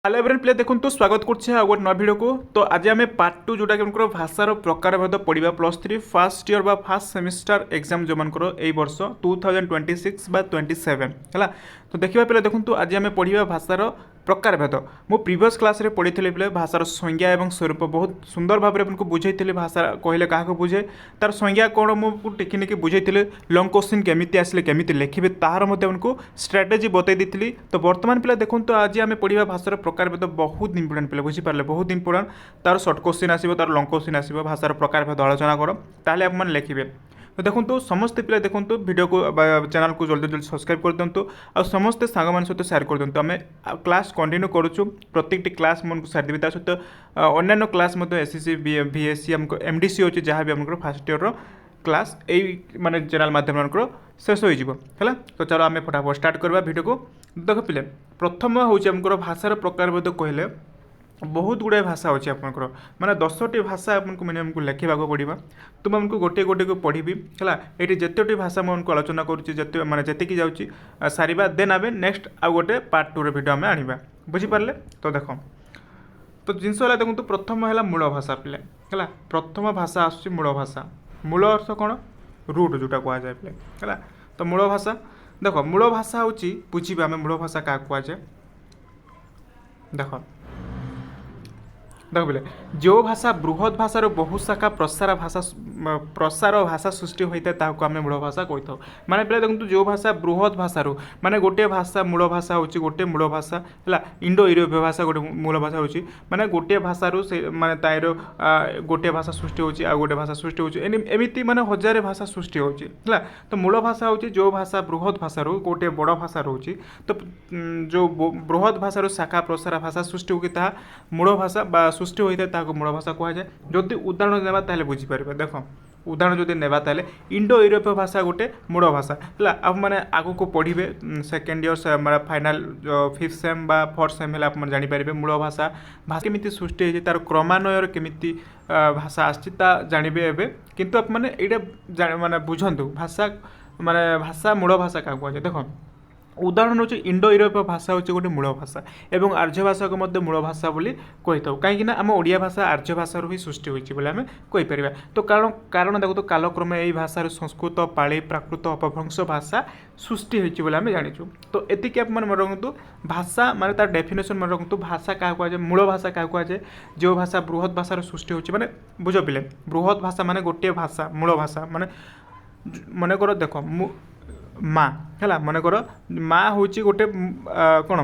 Hello everyone play देखो तो स्वागत करछे आ गोटे नया वीडियो को। तो आज आम पार्ट 2 जोटा कि भाषार प्रकार भेद पढ़ा +3 फर्स्ट ईयर बा फर्स्ट सेमिस्टर एग्जाम जो मानकर एई वर्ष 2026 बा 27 है। तो देखा पे देखो आज आम पढ़ा भाषार प्रकार भेद। मो प्रीवियस क्लास रे पढ़ी पे भाषार संज्ञा एवं स्वरूप बहुत सुंदर भाव में बुझे भाषा कहले क्या बुझे तार संज्ञा कौन मुझे टेक्निक बुझे लंग क्वेश्चन केमी आसले केमी लिखे तार उनको स्ट्राटेजी बतई दी। तो बर्तमान पिला देखो तो आज आम पढ़ा भाषार प्रकार भेद बहुत इंपोर्टेंट पिला बुझीपारे बहुत इंपोर्टेंट तार सर्ट क्वेश्चन आसो तार लंग क्वेश्चन आसो भाषार प्रकार भेद आलोचना कर ताले आप लिखे। तो देखो तो समस्ते पिला देखो वीडियो को चैनल को जल्दी जल्दी सब्सक्राइब कर दिंतु आ समस्ते सांग सहित शेयर कर दिंतु। आम क्लास कंटिन्यू करुचु प्रत्येक क्लास मन को सारी देवी सहित अन्य क्लास एसएससी बीएससी आमको एमडीसी अच्छे जहाँ भी आम फास्ट ईयर क्लास यही माने चैनल माध्यम शेष हो। तो चलो आम फटाफट स्टार्ट करवा वीडियो को। देख पिले प्रथम हूँ आमको भाषार प्रकार भेद कहले बहुत गुड़ाए भाषा अच्छे आपंकर माने 10टी भाषा आपको मिनिमम लिखा पड़ा। तो मैं उनको गोटे गोटे को पढ़ी है ये जिते भाषा मुझे आलोचना करुँचे माने जी जाऊँगी सारिबा देन आवे नेक्स्ट आउ गोटे पार्ट 2 वीडियो आम आनिबा बुझीपारे। तो देख तो जिनस है देखो प्रथम है मूल भाषा पिले है प्रथम भाषा आसूँ मूल भाषा मूल अर्थ कौन रूट जोटा कहुए पिले है। तो मूल भाषा देख मूल भाषा हूँ बुझे आम मूल भाषा क्या कहुए देख देख बोले जो भाषा बृहत भाषार बहुशाखा प्रसार भाषा सृष्टि होता है आम मूल भाषा कही था। माने पे देखो जो भाषा बृहत भाषार माने गोटे भाषा मूल भाषा हूँ गोटे मूल भाषा है इंडो यूरोपीय भाषा गोटे मूल भाषा हूँ माने गोटे भाषारू से माने तार गोटे भाषा सृष्टि होची आ गोटे भाषा सृष्टि होची एमती माने हजार भाषा सृष्टि होची है। तो मूल भाषा हूँ जो भाषा बृहत भाषार गोटे बड़ भाषा रोचे तो जो बृहत भाषार शाखा प्रसार भाषा सृष्टि होगी मूल भाषा सृष्टि होता है मूल भाषा कहुए। जदि उदाहरण नेबा ताले बुझीपारे देख उदाहरण जदि नेबा ताले इंडो यूरोपीय भाषा गोटे मूल भाषा है आप मैंने आगु को पढ़े second year final 5th same बा 4th सेम है आप जानीपारे मूल भाषा भाषा केमी सृष्टि होती तार क्रमान्वयर केमी भाषा आसा जानवे एवं किंतु आप मैंने ये माने बुझंतु भाषा माने भाषा मूल भाषा क्या कहुए देख उदाहरण हूँ इंडो यूरोपीय भाषा हूँ गोटे मूल भाषा एवं आर्य भाषा को मध्य मूल भाषा बोली कही था कहीं आम ओडिया भाषा आर्य भाषार ही सृष्टि होती आम कहीपर। तो कारण देखो तो कालक्रमे यही भाषार संस्कृत पाली प्राकृत अपभ्रंश भाषा सृष्टि होती आम जाचु। तो एतिक आप मन रखु भाषा माने तार डेफिनेशन मन रखु भाषा क्या कहुए मूल भाषा क्या कहुए जो भाषा बृहत भाषार सृष्टि होती माने बुझ पिले बृहत भाषा माने गोटे भाषा मूल भाषा माने मनकर देख माँ है मनकर माँ हूँ गोटे कौन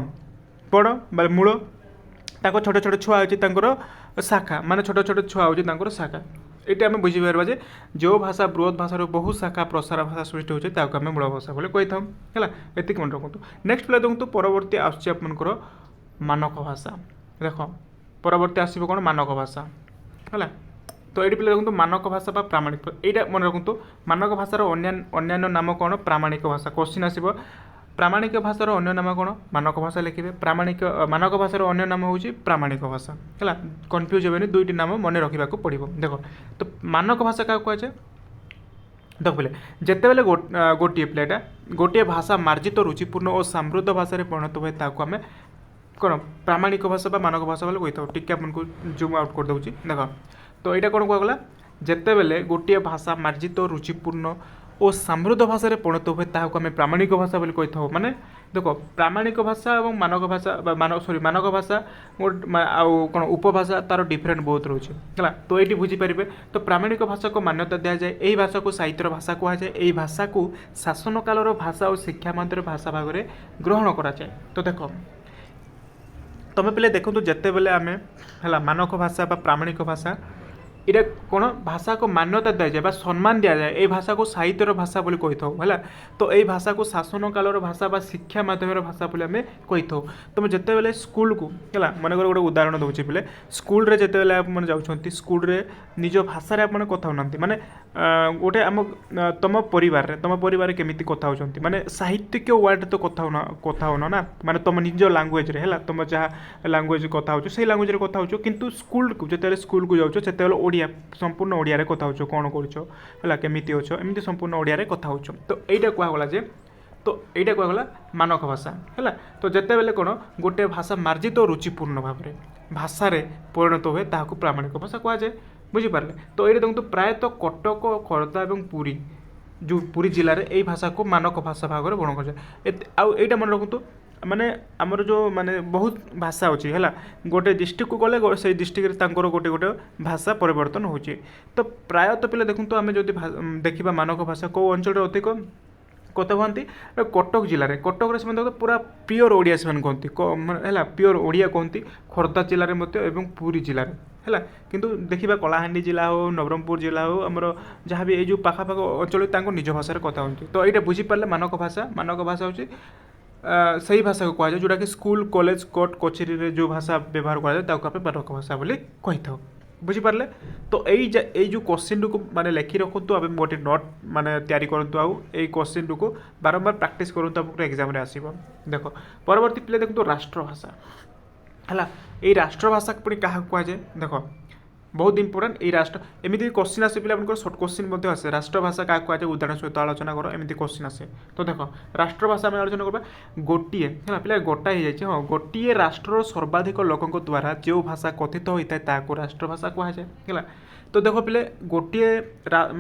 बड़ मूल ताको छोट छोट छुआ होकर शाखा माने छोट छोट छुआ हो शाखा ये आम बुझीपार जे जो भाषा बृहत भाषार बहु शाखा प्रसार भाषा सृष्टि होती है आम मूल भाषा बोले कही था है। एतिक मन रखु नेक्स्ट पे देखो परवर्ती आसकर मानक भाषा देख परवर्ती आसो कौन मानक भाषा है। तो ये पे देखो मानक भाषा बा प्रामाणिक यहाँ मन रखु मानक भाषार अन्यान्य नाम कौन प्रामाणिक भाषा क्वेश्चन आसो प्रामाणिक भाषार अन्य नाम कौन मानक भाषा लिखे प्रामाणिक मानक भाषार अन्य नाम हूँ प्रामाणिक भाषा है कन्फ्यूज हे दुईटी नाम मन रखा पड़ो। देख तो मानक भाषा क्या कहुए देख बोले जिते बेले गोटे प्लेटा गोटे भाषा मार्जित रुचिपूर्ण और समृद्ध भाषा परिणत हुए आम कौन प्रामाणिक भाषा मानक भाषा बोले कही था टिके आपको जूम आउट कर दूसरी देख। तो यहाँ कौन कहगला जिते बेले गोटे भाषा मार्जित रुचिपूर्ण और समृद्ध भाषा परिणत हुए आम प्रामाणिक भाषा बोली कही था। माने देख प्रामाणिक भाषा और मानक भाषा मानक भाषा आउ कौन उपभाषा तार डिफरेंट बहुत रोचे है। तो ये बुझीपारे तो प्रामाणिक भाषा को मान्यता दि जाए यही भाषा को साहित्यर भाषा कहुए यही भाषा को शासन कालर भाषा और शिक्षा मंत्री भाषा भाग में ग्रहण कराए। तो देख तुम पे देखो जिते बेले आम है मानक भाषा प्रामाणिक भाषा ये कौन भाषा को मान्यता दि जाए सम्मान दि जाए ये भाषा को साहित्यर भाषा बोली कही था है। तो यही भाषा को शासन कालर भाषा बा शिक्षा माध्यम भाषा बोली आम कही था। तुम जिते बेले स्कूल को है मनकर गोटे उदाहरण दूसरी पे स्कूल जिते बेले आप जाऊँच स्कूल निज भाषा आप कथा होना माने गोटे आम तुम परिवार केमी कथा होती माने साहित्यिक वर्ड तो कथा होना ना माने तुम निज लांगुएज है तुम जहाँ लांगुएज कथा हो से लांगुएज कथा हो किंतु स्कूल को जिते स्कूल को जाऊँ से ओडिया संपूर्ण ओडिया कथा हो कौन कर केमी अच्छ एमती संपूर्ण ओडिया कथा हो। तो यहाँ कहगला जे तो এইটা কুহগলা মানক ভাষা ହେଲା। তো যেତେବେଳେ କ'ଣ ଗୋଟେ ଭାଷା ମାର୍ଜିତ ଓ ରୁଚିପୂର୍ଣ୍ଣ ଭାବରେ ଭାଷାରେ ପରିଣତ ହୁଏ ତାହାକୁ ପ୍ରାମାଣିକ ଭାଷା କୁହାଯାଏ। ବୁଝିପାରିଲେ? ତ ଏଇଠି ଦେଖନ୍ତୁ ପ୍ରାୟତଃ କଟକ, ଖୋର୍ଦ୍ଧା ଏବଂ ପୁରୀ, ଯେଉଁ ପୁରୀ ଜିଲ୍ଲାରେ ଏଇ ଭାଷାକୁ ମାନକ ଭାଷା ଭାବରେ ଗ୍ରହଣ କରାଯାଏ। ଆଉ ଏଇଟା ମନେ ରଖନ୍ତୁ, ମାନେ ଆମର ଯେଉଁ ମାନେ ବହୁତ ଭାଷା ଅଛି ହେଲା, ଗୋଟେ ଡିଷ୍ଟ୍ରିକ୍ଟକୁ ଗଲେ ସେଇ ଡିଷ୍ଟ୍ରିକ୍ଟରେ ତାଙ୍କର ଗୋଟେ ଗୋଟେ ଭାଷା ପରିବର୍ତ୍ତନ ହେଉଛି। ତ ପ୍ରାୟତଃ ପିଲା ଦେଖନ୍ତୁ ଆମେ ଯଦି ଦେଖିବା ମାନକ ଭାଷା କେଉଁ ଅଞ୍ଚଳରେ ଅଧିକ କଥା କୁହନ୍ତି, କଟକ ଜିଲ୍ଲାରେ। କଟକରେ ସେମାନେ ପୁରା ପିଓର ଓଡ଼ିଆ ସେମାନେ କୁହନ୍ତି ହେଲା, ପିଓର ଓଡ଼ିଆ କୁହନ୍ତି। ଖୋର୍ଦ୍ଧା ଜିଲ୍ଲାରେ ମଧ୍ୟ ଏବଂ ପୁରୀ ଜିଲ୍ଲାରେ ହେଲା। କିନ୍ତୁ ଦେଖିବା କଳାହାଣ୍ଡି ଜିଲ୍ଲା ହେଉ, ନବରଙ୍ଗପୁର ଜିଲ୍ଲା ହେଉ, ଆମର ଯାହା ବି ଏଇ ଯେଉଁ ପାଖାପାଖି ଅଞ୍ଚଳ ତାଙ୍କ ନିଜ ଭାଷାରେ କଥା ହୁଅନ୍ତି। ତ ଏଇଟା ବୁଝିପାରିଲେ ମାନକ ଭାଷା। ମାନକ ଭାଷା ହେଉଛି ସେହି ଭାଷାକୁ କୁହାଯାଏ ଯେଉଁଟାକି ସ୍କୁଲ, କଲେଜ, କୋର୍ଟ କଚେରୀରେ ଯେଉଁ ଭାଷା ବ୍ୟବହାର କରାଯାଏ ତାକୁ ଆମେ ମାନକ ଭାଷା ବୋଲି କହିଥାଉ। ବୁଝିପାରିଲେ? ତ ଏଇ ଯେଉଁ କୋଶ୍ଚିନ୍ଟିକୁ ମାନେ ଲେଖି ରଖନ୍ତୁ, ଆମେ ଗୋଟେ ନୋଟ୍ ମାନେ ତିଆରି କରନ୍ତୁ, ଆଉ ଏଇ କୋଶ୍ଚିନ୍ଟିକୁ ବାରମ୍ବାର ପ୍ରାକ୍ଟିସ୍ କରନ୍ତୁ, ଆପଣଙ୍କର ଏକ୍ଜାମ୍ରେ ଆସିବ। ଦେଖ ପରବର୍ତ୍ତୀ ପିଲା ଦେଖନ୍ତୁ ରାଷ୍ଟ୍ରଭାଷା ହେଲା। ଏଇ ରାଷ୍ଟ୍ରଭାଷା ପୁଣି କାହାକୁ କୁହାଯାଏ? ଦେଖ ବହୁତ ଇମ୍ପୋର୍ଟାଣ୍ଟ ଏଇ ରାଷ୍ଟ୍ର, ଏମିତି କୋଶ୍ଚିନ୍ ଆସେ ପିଲା ଆପଣଙ୍କର ସର୍ଟ କୋଶ୍ଚିନ୍ ମଧ୍ୟ ଆସେ। ରାଷ୍ଟ୍ରଭାଷା କାହାକୁ କୁହାଯାଏ ଉଦାହରଣ ସହିତ ଆଲୋଚନା କର, ଏମିତି କୋଶ୍ଚିନ୍ ଆସେ। ତ ଦେଖ ରାଷ୍ଟ୍ରଭାଷା ଆମେ ଆଲୋଚନା କରିବା। ଗୋଟିଏ ହେଲା ପିଲା ଗୋଟା ହେଇଯାଇଛି, ହଁ, ଗୋଟିଏ ରାଷ୍ଟ୍ରର ସର୍ବାଧିକ ଲୋକଙ୍କ ଦ୍ୱାରା ଯେଉଁ ଭାଷା କଥିତ ହୋଇଥାଏ ତାହାକୁ ରାଷ୍ଟ୍ରଭାଷା କୁହାଯାଏ ହେଲା। ତ ଦେଖ ପିଲେ ଗୋଟିଏ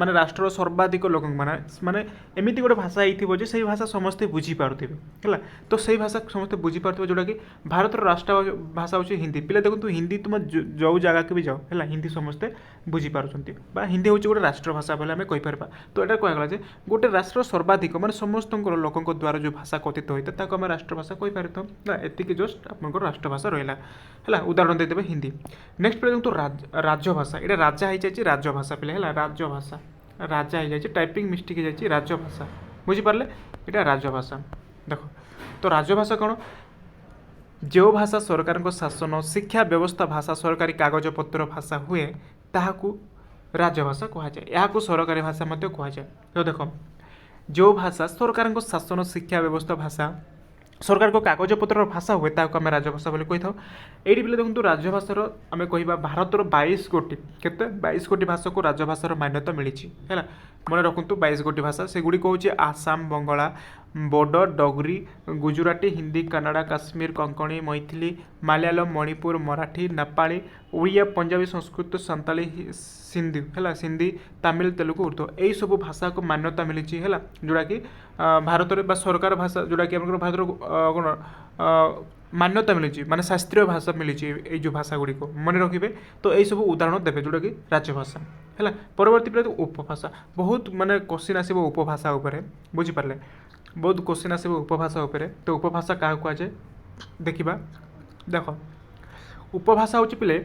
ମାନେ ରାଷ୍ଟ୍ରର ସର୍ବାଧିକ ଲୋକଙ୍କ ମାନେ ଏମିତି ଗୋଟେ ଭାଷା ହେଇଥିବ ଯେ ସେଇ ଭାଷା ସମସ୍ତେ ବୁଝିପାରୁଥିବେ ହେଲା। ତ ସେଇ ଭାଷା ସମସ୍ତେ ବୁଝିପାରୁଥିବେ, ଯେଉଁଟାକି ଭାରତର ରାଷ୍ଟ୍ର ଭାଷା ହେଉଛି ହିନ୍ଦୀ। ପିଲା ଦେଖନ୍ତୁ ହିନ୍ଦୀ ତୁମେ ଯେଉଁ ଜାଗାକୁ ବି ଯାଅ ହେଲା, ହିନ୍ଦୀ ସମସ୍ତେ ବୁଝିପାରୁଛନ୍ତି, ବା ହିନ୍ଦୀ ହେଉଛି ଗୋଟେ ରାଷ୍ଟ୍ରଭାଷା ବୋଲି ଆମେ କହିପାରିବା। ତ ଏଇଟା କୁହାଗଲା ଯେ ଗୋଟେ ରାଷ୍ଟ୍ର ସର୍ବାଧିକ ମାନେ ସମସ୍ତଙ୍କର ଲୋକଙ୍କ ଦ୍ୱାରା ଯେଉଁ ଭାଷା କଥିତ ହୋଇଥାଏ ତାକୁ ଆମେ ରାଷ୍ଟ୍ରଭାଷା କହିପାରିଥାଉ ହେଲା। ଏତିକି ଜଷ୍ଟ ଆପଣଙ୍କର ରାଷ୍ଟ୍ରଭାଷା ରହିଲା ହେଲା। ଉଦାହରଣ ଦେଇଦେବେ ହିନ୍ଦୀ। ନେକ୍ସଟ ପିଲା ଦେଖନ୍ତୁ ରାଜଭାଷା। ଏଇଟା ରାଜା ହେଇଯାଇଛି ରାଜଭାଷା ପିଲା ହେଲା। ରାଜଭାଷା ରାଜା ହେଇଯାଇଛି, ଟାଇପିଂ ମିଷ୍ଟେକ୍ ହେଇଯାଇଛି, ରାଜଭାଷା। ବୁଝିପାରିଲେ? ଏଇଟା ରାଜଭାଷା। ଦେଖ ତ ରାଜଭାଷା କ'ଣ? ଯେଉଁ ଭାଷା ସରକାରଙ୍କ ଶାସନ, ଶିକ୍ଷା ବ୍ୟବସ୍ଥା ଭାଷା, ସରକାରୀ କାଗଜପତ୍ର ଭାଷା ହୁଏ ତାହାକୁ ରାଜଭାଷା କୁହାଯାଏ। ଏହାକୁ ସରକାରୀ ଭାଷା ମଧ୍ୟ କୁହାଯାଏ। ତ ଦେଖ ଯେଉଁ ଭାଷା ସରକାରଙ୍କ ଶାସନ, ଶିକ୍ଷା ବ୍ୟବସ୍ଥା ଭାଷା, ସରକାରଙ୍କ କାଗଜପତ୍ରର ଭାଷା ହୁଏ ତାହାକୁ ଆମେ ରାଜଭାଷା ବୋଲି କହିଥାଉ। ଏଇଠି ପିଲା ଦେଖନ୍ତୁ ରାଜଭାଷାର ଆମେ କହିବା ଭାରତର 22 ଗୋଟି କେତେ 22 ଗୋଟି ଭାଷାକୁ ରାଜଭାଷାର ମାନ୍ୟତା ମିଳିଛି ହେଲା। ମନେ ରଖନ୍ତୁ 22 ଗୋଟି ଭାଷା, ସେଗୁଡ଼ିକ ହେଉଛି ଆସାମ, ବଙ୍ଗଳା, ବୋଡୋ, ଡୋଗ୍ରୀ, ଗୁଜୁରାଟୀ, ହିନ୍ଦୀ, କାନାଡ଼ା, କାଶ୍ମୀର, କୋଙ୍କଣୀ, ମୈଥିଲି, ମାଲୟାଲମ, ମଣିପୁର, ମରାଠୀ, ନେପାଳୀ, ଓଡ଼ିଆ, ପଞ୍ଜାବୀ, ସଂସ୍କୃତ, ସାନ୍ତାଳୀ, ସିନ୍ଧି ହେଲା, ସିନ୍ଧି, ତାମିଲ, ତେଲୁଗୁ, ଉର୍ଦ୍ଦୁ, ଏଇସବୁ ଭାଷାକୁ ମାନ୍ୟତା ମିଳିଛି ହେଲା। ଯେଉଁଟାକି ଭାରତରେ ବା ସରକାର ଭାଷା ଯେଉଁଟାକି ଆମର ଭାରତର କ'ଣ ମାନ୍ୟତା ମିଳିଛି, ମାନେ ଶାସ୍ତ୍ରୀୟ ଭାଷା ମିଳିଛି ଏଇ ଯେଉଁ ଭାଷା ଗୁଡ଼ିକ ମନେ ରଖିବେ। ତ ଏଇସବୁ ଉଦାହରଣ ଦେବେ ଯେଉଁଟାକି ରାଜଭାଷା ହେଲା। ପରବର୍ତ୍ତୀ ପିଲା ଉପଭାଷା। ବହୁତ ମାନେ କୋଶ୍ଚିନ୍ ଆସିବ ଉପଭାଷା ଉପରେ। ବୁଝିପାରିଲେ? ବହୁତ କୋଶ୍ଚିନ୍ ଆସିବ ଉପଭାଷା ଉପରେ। ତ ଉପଭାଷା କାହାକୁ କୁହାଯାଏ ଦେଖିବା। ଦେଖ ଉପଭାଷା ହେଉଛି ପିଲେ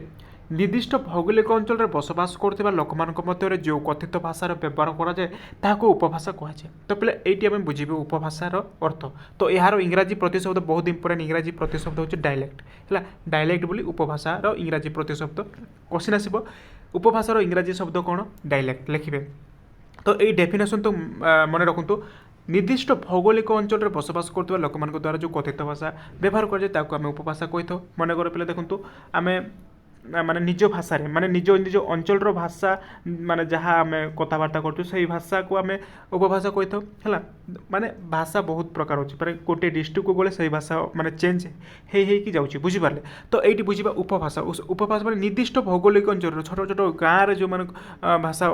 ନିର୍ଦ୍ଦିଷ୍ଟ ଭୌଗୋଳିକ ଅଞ୍ଚଳରେ ବସବାସ କରୁଥିବା ଲୋକମାନଙ୍କ ମଧ୍ୟରେ ଯେଉଁ କଥିତ ଭାଷାର ବ୍ୟବହାର କରାଯାଏ ତାହାକୁ ଉପଭାଷା କୁହାଯାଏ। ତ ପିଲା ଏଇଠି ଆମେ ବୁଝିବୁ ଉପଭାଷାର ଅର୍ଥ। ତ ଏହାର ଇଂରାଜୀ ପ୍ରତିଶବ୍ଦ ବହୁତ ଇମ୍ପୋର୍ଟାଣ୍ଟ। ଇଂରାଜୀ ପ୍ରତିଶବ୍ଦ ହେଉଛି ଡାଇଲେକ୍ଟ ହେଲା। ଡାଇଲେକ୍ଟ ବୋଲି ଉପଭାଷାର ଇଂରାଜୀ ପ୍ରତିଶବ୍ଦ କୋଶ୍ଚିନ୍ ଆସିବ। ଉପଭାଷାର ଇଂରାଜୀ ଶବ୍ଦ କ'ଣ? ଡାଇଲେକ୍ଟ ଲେଖିବେ। ତ ଏଇ ଡେଫିନେସନ୍ ତ ମନେ ରଖନ୍ତୁ। ନିର୍ଦ୍ଦିଷ୍ଟ ଭୌଗୋଳିକ ଅଞ୍ଚଳରେ ବସବାସ କରୁଥିବା ଲୋକମାନଙ୍କ ଦ୍ୱାରା ଯେଉଁ କଥିତ ଭାଷା ବ୍ୟବହାର କରାଯାଏ ତାକୁ ଆମେ ଉପଭାଷା କହିଥାଉ। ମନେକର ପିଲା ଦେଖନ୍ତୁ ଆମେ ମାନେ ନିଜ ଭାଷାରେ ମାନେ ନିଜ ଅଞ୍ଚଳର ଭାଷା ମାନେ ଯାହା ଆମେ କଥାବାର୍ତ୍ତା କରୁଛୁ ସେଇ ଭାଷାକୁ ଆମେ ଉପଭାଷା କହିଥାଉ ହେଲା। ମାନେ ଭାଷା ବହୁତ ପ୍ରକାର ଅଛି, ମାନେ ଗୋଟିଏ ଡିଷ୍ଟ୍ରିକ୍ଟକୁ ଗଲେ ସେଇ ଭାଷା ମାନେ ଚେଞ୍ଜ ହେଇକି ଯାଉଛି। ବୁଝିପାରିଲେ? ତ ଏଇଠି ବୁଝିବା ଉପଭାଷା। ଉପଭାଷା ମାନେ ନିର୍ଦ୍ଦିଷ୍ଟ ଭୌଗୋଳିକ ଅଞ୍ଚଳର ଛୋଟ ଛୋଟ ଗାଁରେ ଯେଉଁମାନେ ଭାଷା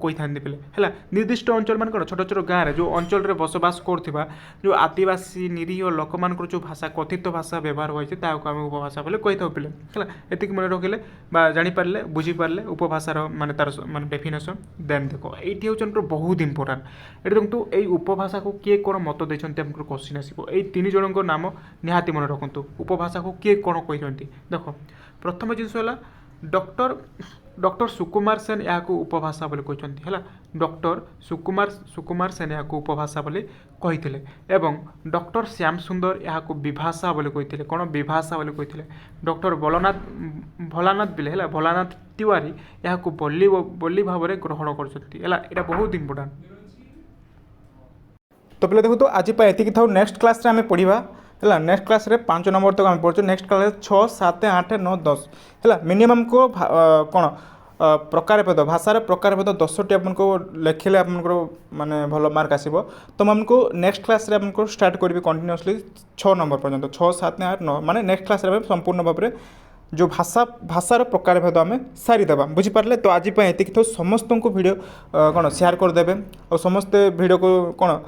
କହିଥାନ୍ତି ପିଲେ ହେଲା। ନିର୍ଦ୍ଦିଷ୍ଟ ଅଞ୍ଚଳ ମାନେ କ'ଣ? ଛୋଟ ଛୋଟ ଗାଁରେ ଯେଉଁ ଅଞ୍ଚଳରେ ବସବାସ କରୁଥିବା ଯେଉଁ ଆଦିବାସୀ ନିରୀହ ଲୋକମାନଙ୍କର ଯେଉଁ ଭାଷା କଥିତ ଭାଷା ବ୍ୟବହାର ହୋଇଛି ତାହାକୁ ଆମେ ଉପଭାଷା ବୋଲି କହିଥାଉ ପିଲେ ହେଲା। ଏତିକି ମନେ ରଖିଲେ বা ଜାଣିପାରିଲେ ବୁଝିପାରିଲେ ଉପଭାଷାର ମାନେ ତାର ମାନେ ଡେଫିନେସନ୍। ଦେନ୍ ଦେଖ ଏଇଠି ହେଉଛି ଆମର ବହୁତ ଇମ୍ପୋର୍ଟାଣ୍ଟ। ଏଠି ଦେଖନ୍ତୁ ଏଇ ଉପଭାଷାକୁ କିଏ କ'ଣ ମତ ଦେଇଛନ୍ତି ଆପଣଙ୍କର କୋଶ୍ଚିନ୍ ଆସିବ। ଏଇ 3 ଜଣଙ୍କ ନାମ ନିହାତି ମନେ ରଖନ୍ତୁ। ଉପଭାଷାକୁ କିଏ କ'ଣ କହିଛନ୍ତି ଦେଖ। ପ୍ରଥମ ଜିନିଷ ହେଲା ଡକ୍ଟର ସୁକୁମାର ସେନ ଏହାକୁ ଉପଭାଷା ବୋଲି କହିଛନ୍ତି ହେଲା। ଡକ୍ଟର ସୁକୁମାର ସେନ ଏହାକୁ ଉପଭାଷା ବୋଲି କହିଥିଲେ ଏବଂ ଡକ୍ଟର ଶ୍ୟାମ ସୁନ୍ଦର ଏହାକୁ ବିଭାଷା ବୋଲି କହିଥିଲେ। କ'ଣ? ବିଭାଷା ବୋଲି କହିଥିଲେ। ଡକ୍ଟର ଭୋଲାନାଥ ବିଲେ ହେଲା ଭୋଲାନାଥ ତିୱାରୀ ଏହାକୁ ବୋଲି ଭାବରେ ଗ୍ରହଣ କରିଛନ୍ତି ହେଲା। ଏଇଟା ବହୁତ ଇମ୍ପୋର୍ଟାଣ୍ଟ। ତ ପିଲା ଦେଖନ୍ତୁ ଆଜି ପାଇଁ ଏତିକି ଥାଉ। ନେକ୍ସଟ କ୍ଲାସ୍ରେ ଆମେ ପଢ଼ିବା ହେଲା। ନେକ୍ସଟ କ୍ଲାସ୍ରେ 5 ନମ୍ବର ତକ ଆମେ ପଢ଼ୁଛୁ। ନେକ୍ସଟ କ୍ଲାସ୍ରେ 6, 7, 8, 9, 10 ହେଲା। ମିନିମମ୍ କ'ଣ प्रकारभेद भाषार प्रकारभेद 10टी आपको लिखिले आपंकर माने भल मार्क आसो तो मुझे नेक्स्ट क्लास रे आपको स्टार्ट करी कंटिन्यूअसली 6 नंबर पर्यंत 6 7 8 9 माने नेक्स्ट क्लास रे संपूर्ण भाव में जो भाषार प्रकारभेद आम सारीदेवा बुझीपारे। तो आज ये तो समस्त को भिड कौन शेयर करदे और समस्ते भिड को कौन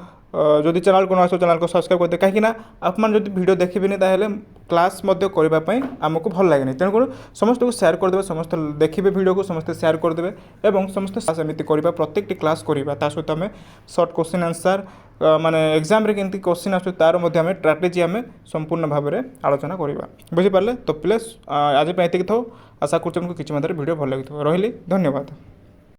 जदि चैनल को न आस चैनल को सब्सक्राइब करदे कहीं आप भिडियो देखिए ताहले क्लास करने आमको भल लगे तेणुक समस्त को शेयर करदे समस्त देखिए भिडियो को समस्त शेयर करदे और समस्त सेमती करवा प्रत्येक क्लास करवा ता सहित आम सर्ट क्वेश्चन आंसर माने एग्जाम रे केमती क्वेश्चन आस तार आम स्ट्राटेजी आम संपूर्ण भाव में आलोचना करवा बुझीपारे। तो प्लीज आज ये था आशा करूँ किसी भिडियो भल लगी रही धन्यवाद।